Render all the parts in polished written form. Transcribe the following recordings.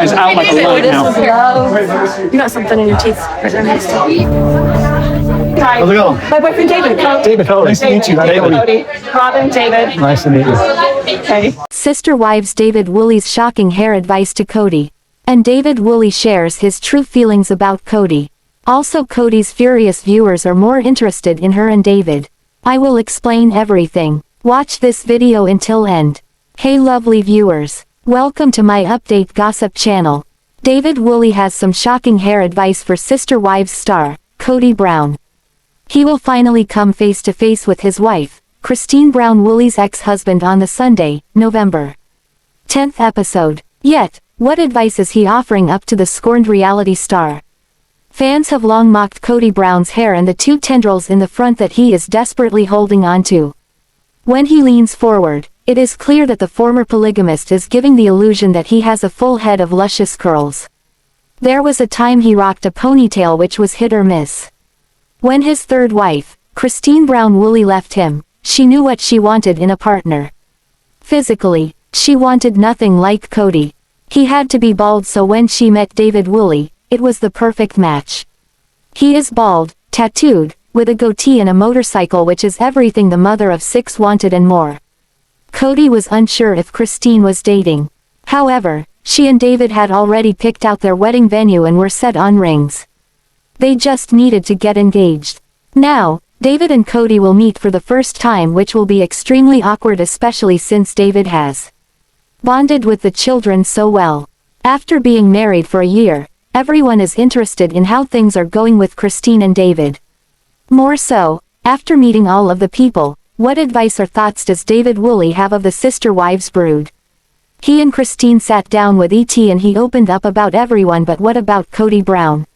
guy's out like a light now. You got something in your teeth. How's it going? My boyfriend David. David, nice to meet you. Kody. Robyn, David. Nice to meet you. Hey. Sister Wives David Woolley's shocking hair advice to Kody. And David Woolley shares his true feelings about Kody. Also Kody's furious viewers are more interested in her and David. I will explain everything. Watch this video until end. Hey lovely viewers. Welcome to my update gossip channel. David Woolley has some shocking hair advice for Sister Wives star, Kody Brown. He will finally come face to face with his wife, Christine Brown Woolley's ex-husband on the Sunday, November 10th episode. Yet, what advice is he offering up to the scorned reality star? Fans have long mocked Kody Brown's hair and the two tendrils in the front that he is desperately holding on to. When he leans forward, it is clear that the former polygamist is giving the illusion that he has a full head of luscious curls. There was a time he rocked a ponytail which was hit or miss. When his third wife, Christine Brown Woolley left him, she knew what she wanted in a partner. Physically, she wanted nothing like Kody. He had to be bald, so when she met David Woolley, it was the perfect match. He is bald, tattooed, with a goatee and a motorcycle, which is everything the mother of 6 wanted and more. Kody was unsure if Christine was dating. However, she and David had already picked out their wedding venue and were set on rings. They just needed to get engaged. Now, David and Kody will meet for the first time, which will be extremely awkward, especially since David has bonded with the children so well. After being married for a year, everyone is interested in how things are going with Christine and David. More so, after meeting all of the people, what advice or thoughts does David Woolley have of the Sister Wives brood? He and Christine sat down with ET and he opened up about everyone, but what about Kody Brown?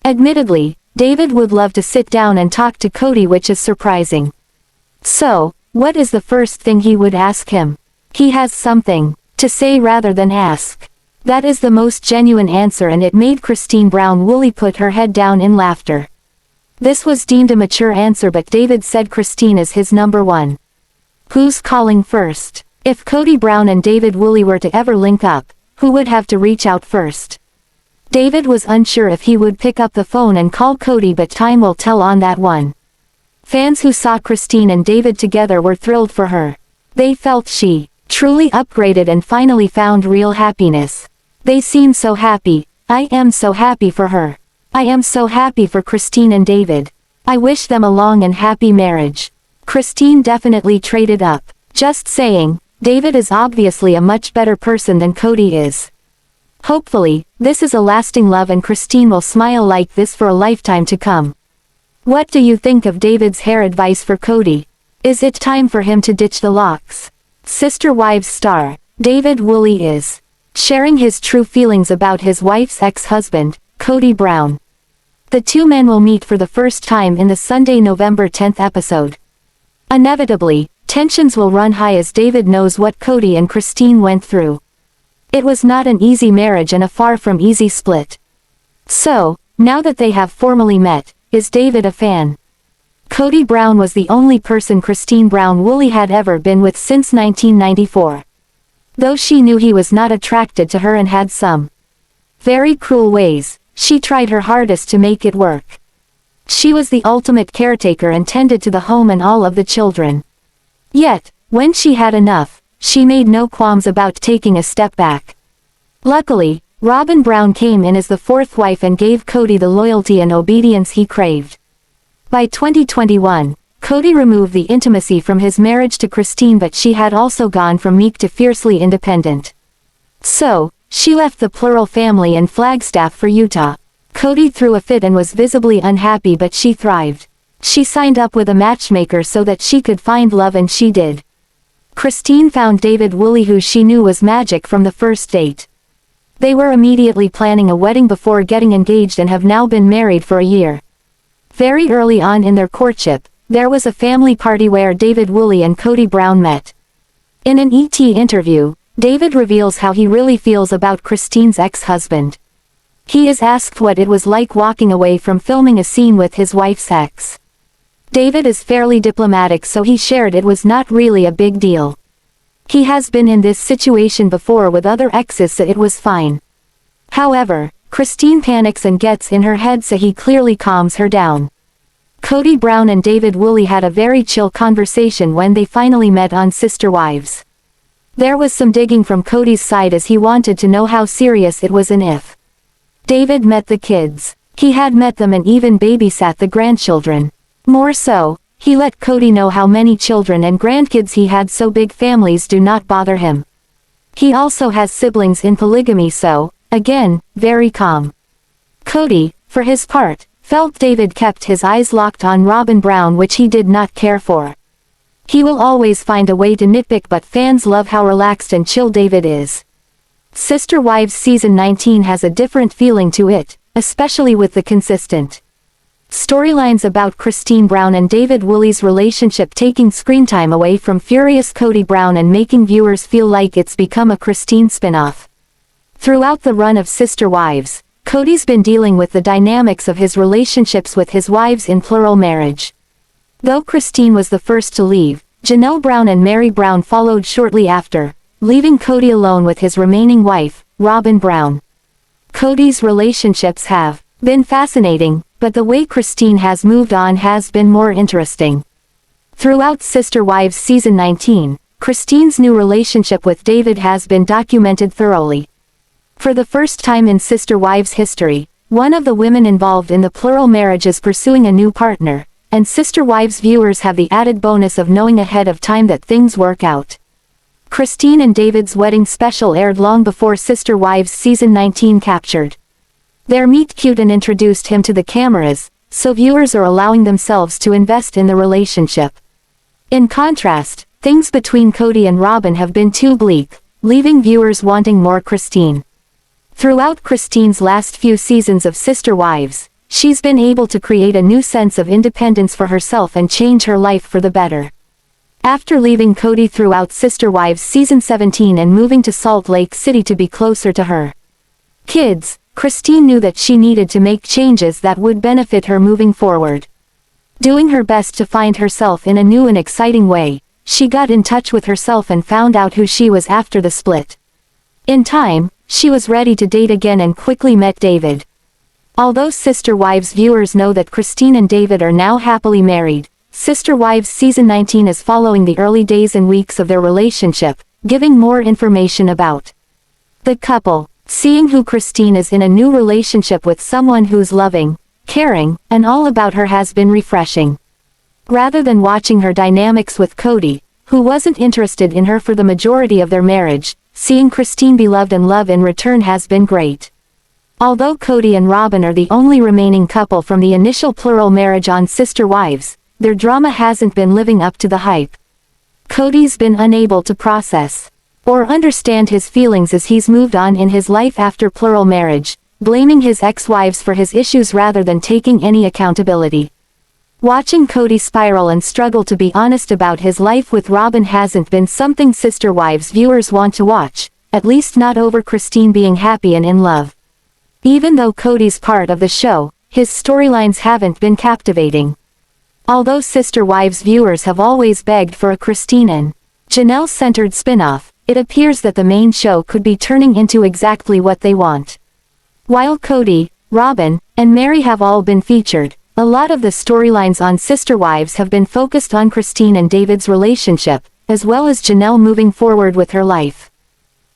Admittedly, David would love to sit down and talk to Kody, which is surprising. So, what is the first thing he would ask him? He has something to say rather than ask. That is the most genuine answer, and it made Christine Brown Woolley put her head down in laughter. This was deemed a mature answer, but David said Christine is his number one. Who's calling first? If Kody Brown and David Woolley were to ever link up, who would have to reach out first? David was unsure if he would pick up the phone and call Kody, but time will tell on that one. Fans who saw Christine and David together were thrilled for her. They felt she truly upgraded and finally found real happiness. They seem so happy. I am so happy for her. I am so happy for Christine and David. I wish them a long and happy marriage. Christine definitely traded up. Just saying, David is obviously a much better person than Kody is. Hopefully, this is a lasting love and Christine will smile like this for a lifetime to come. What do you think of David's hair advice for Kody? Is it time for him to ditch the locks? Sister Wives star, David Woolley is sharing his true feelings about his wife's ex-husband, Kody Brown. The two men will meet for the first time in the Sunday, November 10th episode. Inevitably, tensions will run high as David knows what Kody and Christine went through. It was not an easy marriage and a far from easy split. So, now that they have formally met, is David a fan? Kody Brown was the only person Christine Brown Woolley had ever been with since 1994. Though she knew he was not attracted to her and had some very cruel ways, she tried her hardest to make it work. She was the ultimate caretaker and tended to the home and all of the children. Yet, when she had enough, she made no qualms about taking a step back. Luckily, Robyn Brown came in as the fourth wife and gave Kody the loyalty and obedience he craved. By 2021, Kody removed the intimacy from his marriage to Christine, but she had also gone from meek to fiercely independent. So, she left the plural family in Flagstaff for Utah. Kody threw a fit and was visibly unhappy, but she thrived. She signed up with a matchmaker so that she could find love, and she did. Christine found David Woolley, who she knew was magic from the first date. They were immediately planning a wedding before getting engaged and have now been married for a year. Very early on in their courtship, there was a family party where David Woolley and Kody Brown met. In an ET interview, David reveals how he really feels about Christine's ex-husband. He is asked what it was like walking away from filming a scene with his wife's ex. David is fairly diplomatic, so he shared it was not really a big deal. He has been in this situation before with other exes, so it was fine. However, Christine panics and gets in her head, so he clearly calms her down. Kody Brown and David Woolley had a very chill conversation when they finally met on Sister Wives. There was some digging from Kody's side as he wanted to know how serious it was and if David met the kids. He had met them and even babysat the grandchildren. More so, he let Kody know how many children and grandkids he had, so big families do not bother him. He also has siblings in polygamy, so, again, very calm. Kody, for his part, felt David kept his eyes locked on Robyn Brown, which he did not care for. He will always find a way to nitpick, but fans love how relaxed and chill David is. Sister Wives Season 19 has a different feeling to it, especially with the consistent storylines about Christine Brown and David Woolley's relationship taking screen time away from furious Kody Brown and making viewers feel like it's become a Christine spin-off. Throughout the run of Sister Wives, Kody's been dealing with the dynamics of his relationships with his wives in plural marriage. Though Christine was the first to leave, Janelle Brown and Meri Brown followed shortly after, leaving Kody alone with his remaining wife, Robyn Brown. Kody's relationships have been fascinating, but the way Christine has moved on has been more interesting. Throughout Sister Wives Season 19, Christine's new relationship with David has been documented thoroughly. For the first time in Sister Wives history, one of the women involved in the plural marriage is pursuing a new partner, and Sister Wives viewers have the added bonus of knowing ahead of time that things work out. Christine and David's wedding special aired long before Sister Wives Season 19 captured their meet cute and introduced him to the cameras, so viewers are allowing themselves to invest in the relationship. In contrast, things between Kody and Robyn have been too bleak, leaving viewers wanting more Christine. Throughout Christine's last few seasons of Sister Wives, she's been able to create a new sense of independence for herself and change her life for the better. After leaving Kody throughout Sister Wives Season 17 and moving to Salt Lake City to be closer to her kids, Christine knew that she needed to make changes that would benefit her moving forward. Doing her best to find herself in a new and exciting way, she got in touch with herself and found out who she was after the split. In time, she was ready to date again and quickly met David. Although Sister Wives viewers know that Christine and David are now happily married, Sister Wives Season 19 is following the early days and weeks of their relationship, giving more information about the couple. Seeing who Christine is in a new relationship with someone who's loving, caring, and all about her has been refreshing. Rather than watching her dynamics with Kody, who wasn't interested in her for the majority of their marriage, seeing Christine be loved and love in return has been great. Although Kody and Robyn are the only remaining couple from the initial plural marriage on Sister Wives, their drama hasn't been living up to the hype. Kody's been unable to process or understand his feelings as he's moved on in his life after plural marriage, blaming his ex-wives for his issues rather than taking any accountability. Watching Kody spiral and struggle to be honest about his life with Robyn hasn't been something Sister Wives viewers want to watch, at least not over Christine being happy and in love. Even though Kody's part of the show, his storylines haven't been captivating. Although Sister Wives viewers have always begged for a Christine and Janelle-centered spin-off, it appears that the main show could be turning into exactly what they want. While Kody, Robyn, and Meri have all been featured, a lot of the storylines on Sister Wives have been focused on Christine and David's relationship, as well as Janelle moving forward with her life.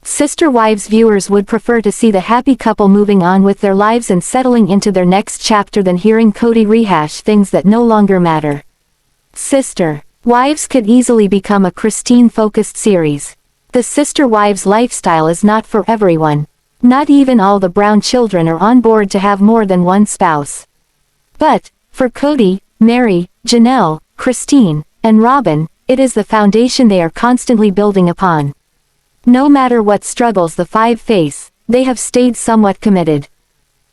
Sister Wives viewers would prefer to see the happy couple moving on with their lives and settling into their next chapter than hearing Kody rehash things that no longer matter. Sister Wives could easily become a Christine-focused series. The Sister Wives lifestyle is not for everyone. Not even all the Brown children are on board to have more than one spouse. But, for Kody, Meri, Janelle, Christine, and Robyn, it is the foundation they are constantly building upon. No matter what struggles the five face, they have stayed somewhat committed.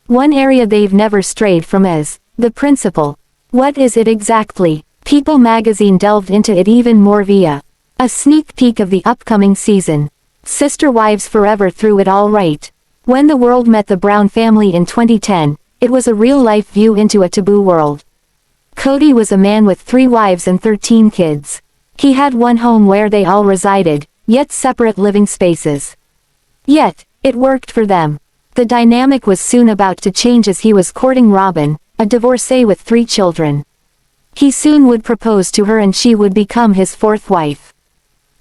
One area they've never strayed from is the principle. What is it exactly? People magazine delved into it even more via a sneak peek of the upcoming season. Sister Wives Forever threw it all right. When the world met the Brown family in 2010, it was a real-life view into a taboo world. Kody was a man with 3 wives and 13 kids. He had one home where they all resided, yet separate living spaces. Yet, it worked for them. The dynamic was soon about to change as he was courting Robyn, a divorcee with 3 children. He soon would propose to her and she would become his 4th wife.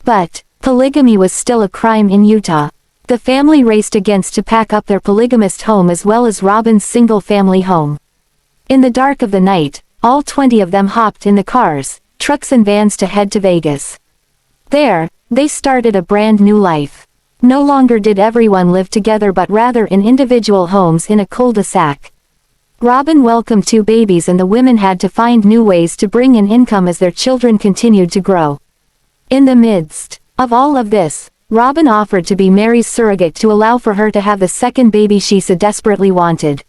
But, polygamy was still a crime in Utah. The family raced against to pack up their polygamist home as well as Robyn's single-family home. In the dark of the night, all 20 of them hopped in the cars, trucks and vans to head to Vegas. There, they started a brand new life. No longer did everyone live together but rather in individual homes in a cul-de-sac. Robyn welcomed 2 babies and the women had to find new ways to bring in income as their children continued to grow. In the midst of all of this, Robyn offered to be Meri's surrogate to allow for her to have the second baby she so desperately wanted.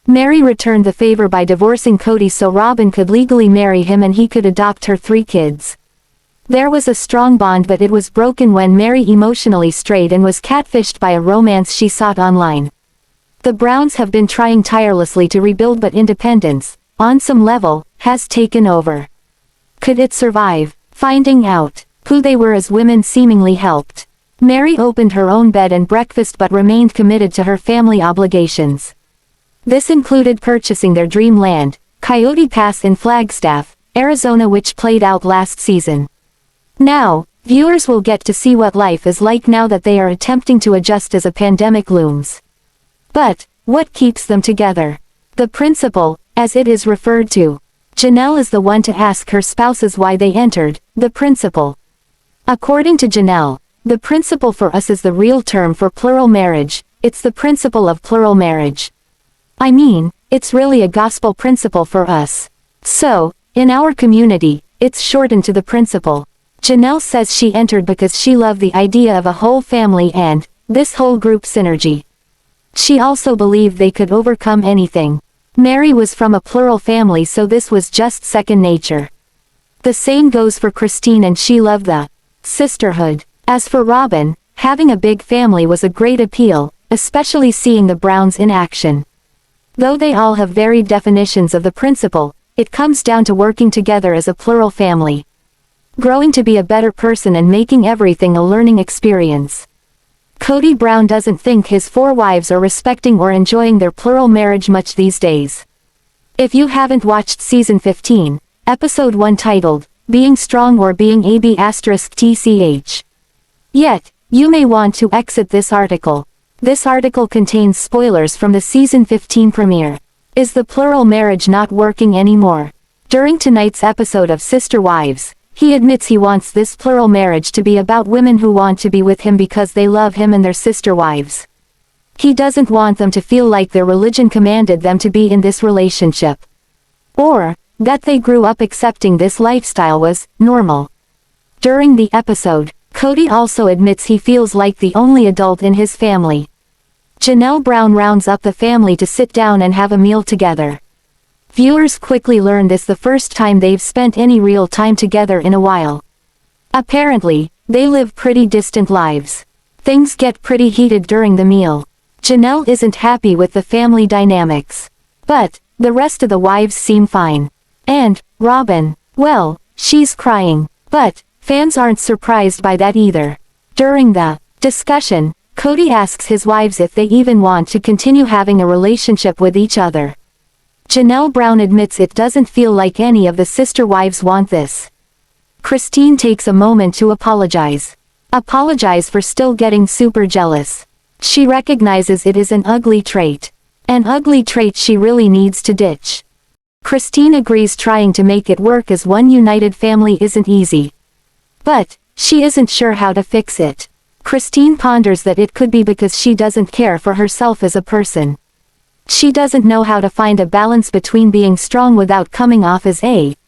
Meri returned the favor by divorcing Kody so Robyn could legally marry him and he could adopt her 3 kids. There was a strong bond but it was broken when Meri emotionally strayed and was catfished by a romance she sought online. The Browns have been trying tirelessly to rebuild but independence, on some level, has taken over. Could it survive? Finding out who they were as women seemingly helped. Meri opened her own bed and breakfast but remained committed to her family obligations. This included purchasing their dream land, Coyote Pass in Flagstaff, Arizona, which played out last season. Now, viewers will get to see what life is like now that they are attempting to adjust as a pandemic looms. But, what keeps them together? The principle, as it is referred to. Janelle is the one to ask her spouses why they entered the principle. According to Janelle, the principle for us is the real term for plural marriage. It's the principle of plural marriage. I mean, it's really a gospel principle for us. So, in our community, it's shortened to the principle. Janelle says she entered because she loved the idea of a whole family and this whole group synergy. She also believed they could overcome anything. Meri was from a plural family so this was just second nature. The same goes for Christine and she loved the sisterhood. As for Robyn, having a big family was a great appeal, especially seeing the Browns in action. Though they all have varied definitions of the principle, it comes down to working together as a plural family. Growing to be a better person and making everything a learning experience. Kody Brown doesn't think his 4 wives are respecting or enjoying their plural marriage much these days. If you haven't watched season 15, episode 1 titled, Being Strong or Being *TCH. Yet, you may want to exit this article. This article contains spoilers from the season 15 premiere. Is the plural marriage not working anymore? During tonight's episode of Sister Wives, he admits he wants this plural marriage to be about women who want to be with him because they love him and their sister wives. He doesn't want them to feel like their religion commanded them to be in this relationship. Or, that they grew up accepting this lifestyle was normal. During the episode, Kody also admits he feels like the only adult in his family. Janelle Brown rounds up the family to sit down and have a meal together. Viewers quickly learn this the first time they've spent any real time together in a while. Apparently, they live pretty distant lives. Things get pretty heated during the meal. Janelle isn't happy with the family dynamics. But, the rest of the wives seem fine. And, Robyn, well, she's crying. But, fans aren't surprised by that either. During the discussion, Kody asks his wives if they even want to continue having a relationship with each other. Janelle Brown admits it doesn't feel like any of the sister wives want this. Christine takes a moment to apologize. Apologize for still getting super jealous. She recognizes it is an ugly trait. An ugly trait she really needs to ditch. Christine agrees trying to make it work as one united family isn't easy. But, she isn't sure how to fix it. Christine ponders that it could be because she doesn't care for herself as a person. She doesn't know how to find a balance between being strong without coming off as *TCH.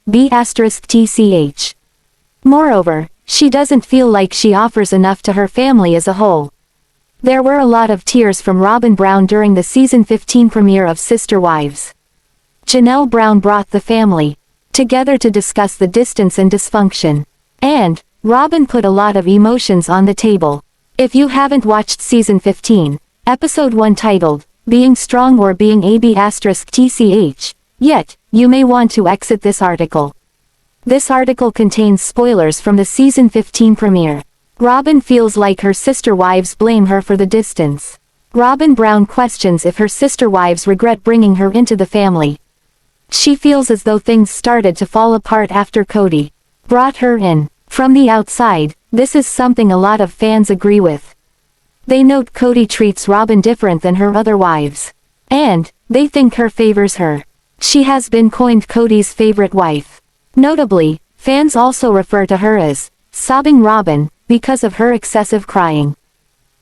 Moreover, she doesn't feel like she offers enough to her family as a whole. There were a lot of tears from Robyn Brown during the season 15 premiere of Sister Wives. Janelle Brown brought the family together to discuss the distance and dysfunction. And, Robyn put a lot of emotions on the table. If you haven't watched season 15, episode 1 titled, Being Strong or Being *TCH, yet, you may want to exit this article. This article contains spoilers from the season 15 premiere. Robyn feels like her sister wives blame her for the distance. Robyn Brown questions if her sister wives regret bringing her into the family. She feels as though things started to fall apart after Kody brought her in. From the outside, this is something a lot of fans agree with. They note Kody treats Robyn different than her other wives. And they think her favors her. She has been coined Kody's favorite wife. Notably, fans also refer to her as sobbing Robyn because of her excessive crying.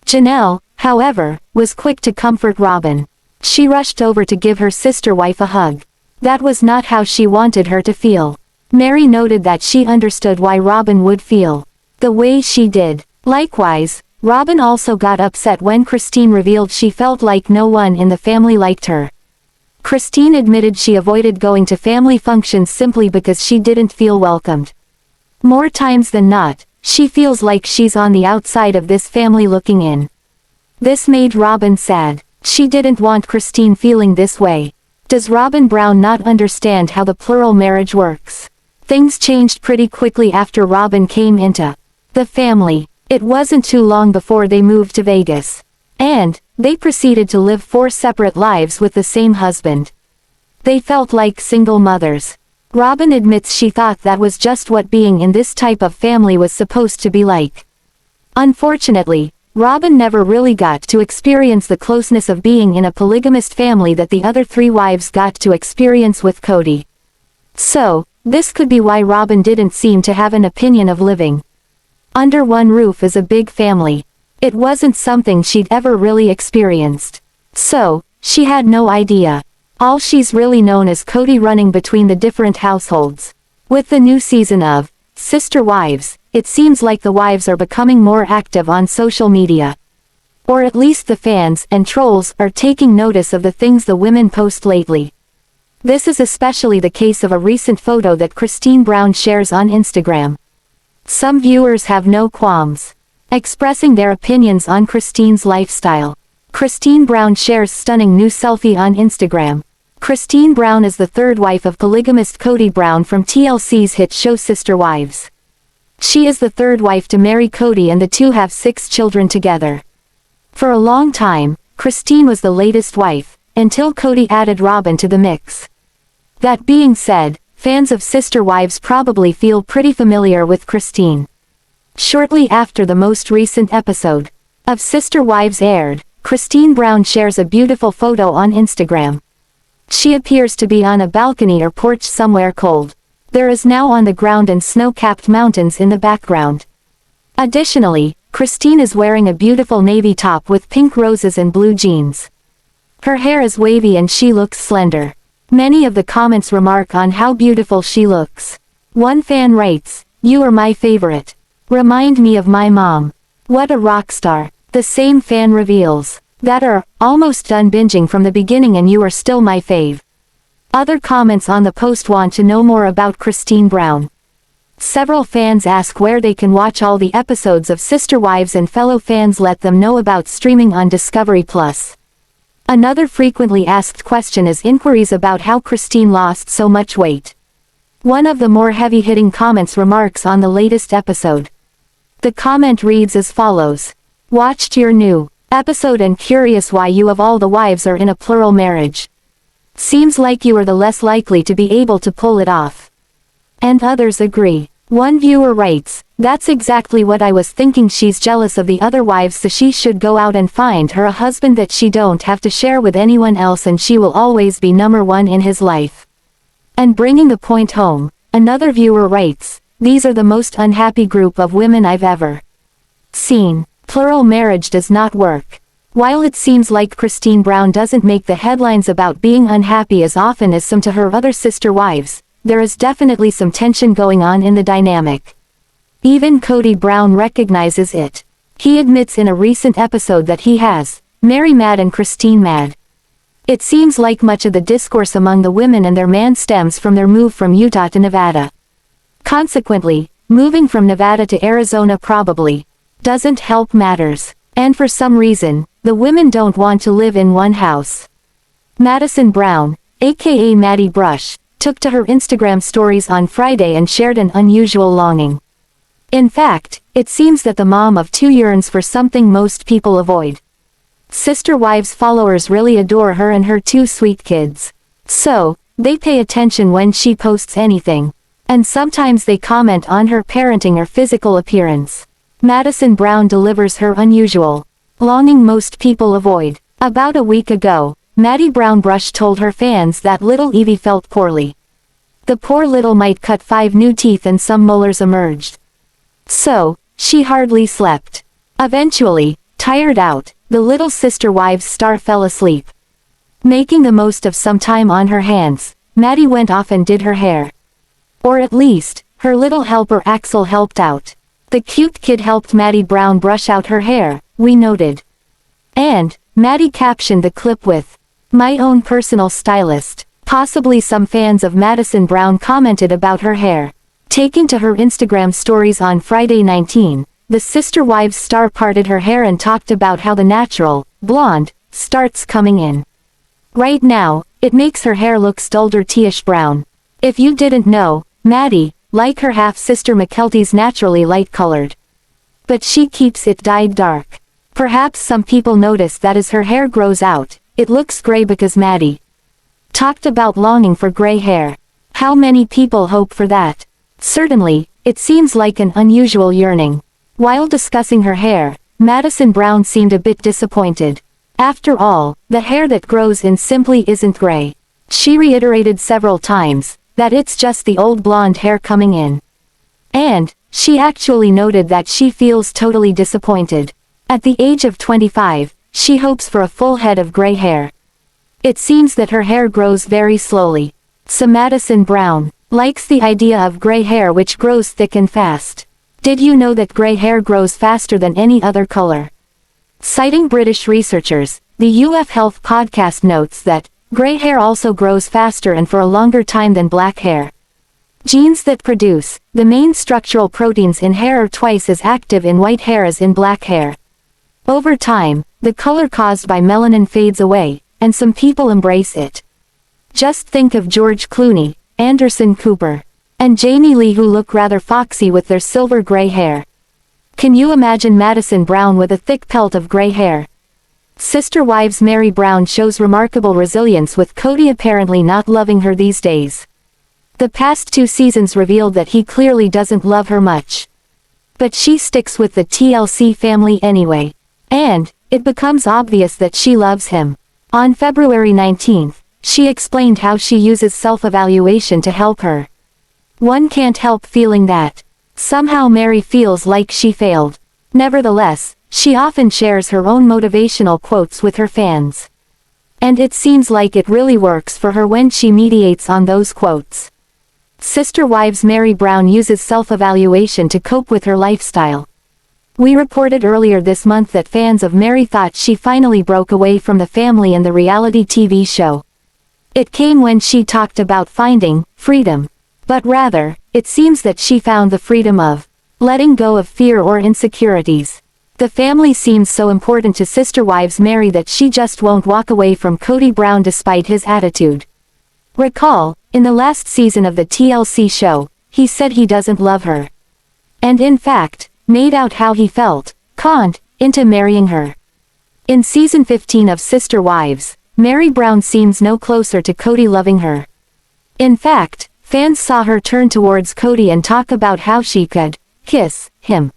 Janelle, however, was quick to comfort Robyn. She rushed over to give her sister wife a hug. That was not how she wanted her to feel. Meri noted that she understood why Robyn would feel the way she did. Likewise, Robyn also got upset when Christine revealed she felt like no one in the family liked her. Christine admitted she avoided going to family functions simply because she didn't feel welcomed. More times than not, she feels like she's on the outside of this family looking in. This made Robyn sad. She didn't want Christine feeling this way. Does Robyn Brown not understand how the plural marriage works? Things changed pretty quickly after Robyn came into the family. It wasn't too long before they moved to Vegas. And they proceeded to live 4 separate lives with the same husband. They felt like single mothers. Robyn admits she thought that was just what being in this type of family was supposed to be like. Unfortunately, Robyn never really got to experience the closeness of being in a polygamist family that the other 3 wives got to experience with Kody. So, this could be why Robyn didn't seem to have an opinion of living under one roof as a big family. It wasn't something she'd ever really experienced. So, she had no idea. All she's really known is Kody running between the different households. With the new season of Sister Wives, it seems like the wives are becoming more active on social media. Or at least the fans and trolls are taking notice of the things the women post lately. This is especially the case of a recent photo that Christine Brown shares on Instagram. Some viewers have no qualms expressing their opinions on Christine's lifestyle. Christine Brown shares stunning new selfie on Instagram. Christine Brown is the 3rd wife of polygamist Kody Brown from TLC's hit show Sister Wives. She is the 3rd wife to marry Kody and the two have 6 children together. For a long time, Christine was the latest wife, until Kody added Robyn to the mix. That being said, fans of Sister Wives probably feel pretty familiar with Christine. Shortly after the most recent episode of Sister Wives aired, Christine Brown shares a beautiful photo on Instagram. She appears to be on a balcony or porch somewhere cold. There is now on the ground and snow-capped mountains in the background. Additionally, Christine is wearing a beautiful navy top with pink roses and blue jeans. Her hair is wavy and she looks slender. Many of the comments remark on how beautiful she looks. One fan writes, "You are my favorite. Remind me of my mom. What a rock star." The same fan reveals, "That are almost done binging from the beginning and you are still my fave." Other comments on the post want to know more about Christine Brown. Several fans ask where they can watch all the episodes of Sister Wives and fellow fans let them know about streaming on Discovery+. Another frequently asked question is inquiries about how Christine lost so much weight. One of the more heavy-hitting comments remarks on the latest episode. The comment reads as follows. "Watched your new episode and curious why you of all the wives are in a plural marriage. Seems like you are the less likely to be able to pull it off." And others agree. One viewer writes, "That's exactly what I was thinking. She's jealous of the other wives, so she should go out and find her a husband that she don't have to share with anyone else and she will always be number 1 in his life." And bringing the point home, another viewer writes, "These are the most unhappy group of women I've ever seen. Plural marriage does not work." While it seems like Christine Brown doesn't make the headlines about being unhappy as often as some to her other sister wives, there is definitely some tension going on in the dynamic. Even Kody Brown recognizes it. He admits in a recent episode that he has Meri mad and Christine mad. It seems like much of the discourse among the women and their man stems from their move from Utah to Nevada. Consequently, moving from Nevada to Arizona probably doesn't help matters. And for some reason, the women don't want to live in one house. Madison Brown, aka Maddie Brush, took to her Instagram stories on Friday and shared an unusual longing. In fact, it seems that the mom of 2 yearns for something most people avoid. Sister Wives followers really adore her and her two sweet kids. So, they pay attention when she posts anything. And sometimes they comment on her parenting or physical appearance. Madison Brown delivers her unusual longing most people avoid. About a week ago, Maddie Brown Brush told her fans that little Evie felt poorly. The poor little mite cut 5 new teeth and some molars emerged. So, she hardly slept. Eventually, tired out, the Little Sister Wives star fell asleep. Making the most of some time on her hands, Maddie went off and did her hair. Or at least, her little helper Axel helped out. The cute kid helped Maddie Brown brush out her hair, we noted. And, Maddie captioned the clip with, "My own personal stylist." Possibly some fans of Madison Brown commented about her hair. Taking to her Instagram stories on Friday 19, the Sister Wives star parted her hair and talked about how the natural, blonde, starts coming in. Right now, it makes her hair look duller tealish brown. If you didn't know, Maddie, like her half-sister Mykelti's naturally light-colored. But she keeps it dyed dark. Perhaps some people notice that as her hair grows out, it looks gray because Maddie talked about longing for gray hair. How many people hope for that? Certainly, it seems like an unusual yearning. While discussing her hair, Madison Brown seemed a bit disappointed. After all, the hair that grows in simply isn't gray. She reiterated several times that it's just the old blonde hair coming in. And, she actually noted that she feels totally disappointed. At the age of 25, she hopes for a full head of gray hair. It seems that her hair grows very slowly. So Madison Brown likes the idea of gray hair which grows thick and fast. Did you know that gray hair grows faster than any other color? Citing British researchers, the UF Health podcast notes that gray hair also grows faster and for a longer time than black hair. Genes that produce the main structural proteins in hair are twice as active in white hair as in black hair. Over time, the color caused by melanin fades away, and some people embrace it. Just think of George Clooney, Anderson Cooper, and Jamie Lee, who look rather foxy with their silver gray hair. Can you imagine Madison Brown with a thick pelt of gray hair? Sister Wives Meri Brown shows remarkable resilience with Kody apparently not loving her these days. The past 2 seasons revealed that he clearly doesn't love her much. But she sticks with the TLC family anyway. And, it becomes obvious that she loves him. On February 19, she explained how she uses self-evaluation to help her. One can't help feeling that somehow Meri feels like she failed. Nevertheless, she often shares her own motivational quotes with her fans. And it seems like it really works for her when she mediates on those quotes. Sister Wives Meri Brown uses self-evaluation to cope with her lifestyle. We reported earlier this month that fans of Meri thought she finally broke away from the family and the reality TV show. It came when she talked about finding freedom. But rather, it seems that she found the freedom of letting go of fear or insecurities. The family seems so important to Sister Wives Meri that she just won't walk away from Kody Brown despite his attitude. Recall, in the last season of the TLC show, he said he doesn't love her. And in fact, made out how he felt, conned into marrying her. In season 15 of Sister Wives, Meri Brown seems no closer to Kody loving her. In fact, fans saw her turn towards Kody and talk about how she could kiss him.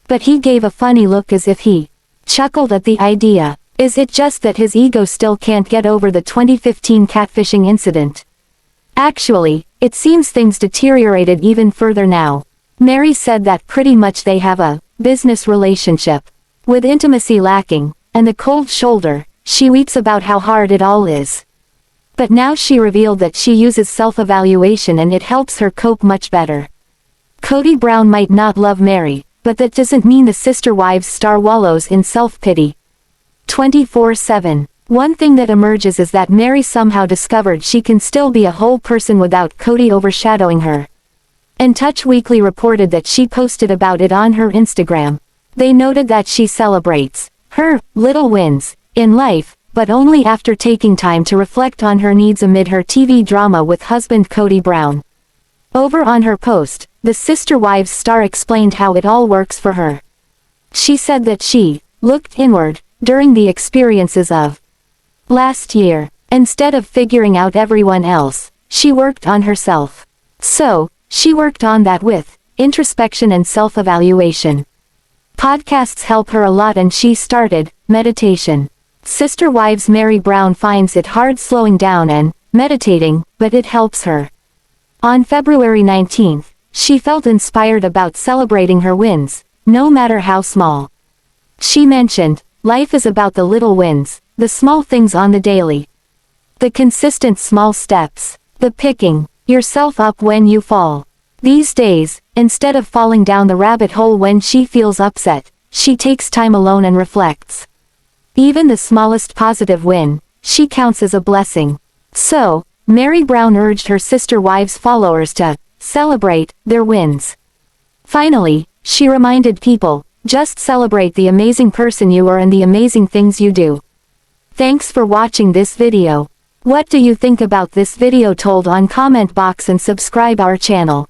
But he gave a funny look as if he chuckled at the idea. Is it just that his ego still can't get over the 2015 catfishing incident? Actually, it seems things deteriorated even further now. Meri said that pretty much they have a business relationship. With intimacy lacking, and the cold shoulder, she weeps about how hard it all is. But now she revealed that she uses self-evaluation and it helps her cope much better. Kody Brown might not love Meri, but that doesn't mean the Sister Wives star wallows in self-pity. 24/7. One thing that emerges is that Meri somehow discovered she can still be a whole person without Kody overshadowing her. And Touch Weekly reported that she posted about it on her Instagram. They noted that she celebrates her little wins in life, but only after taking time to reflect on her needs amid her TV drama with husband Kody Brown. Over on her post, the Sister Wives star explained how it all works for her. She said that she looked inward during the experiences of last year. Instead of figuring out everyone else, she worked on herself. So, she worked on that with introspection and self-evaluation. Podcasts help her a lot and she started meditation. Sister Wives Meri Brown finds it hard slowing down and meditating, but it helps her. On February 19th, she felt inspired about celebrating her wins, no matter how small. She mentioned, life is about the little wins, the small things on the daily. The consistent small steps, the picking yourself up when you fall. These days, instead of falling down the rabbit hole when she feels upset, she takes time alone and reflects. Even the smallest positive win, she counts as a blessing. So, Meri Brown urged her Sister Wives followers to celebrate their wins. Finally, she reminded people, just celebrate the amazing person you are and the amazing things you do. Thanks for watching this video. What do you think about this video? Told on comment box and subscribe our channel.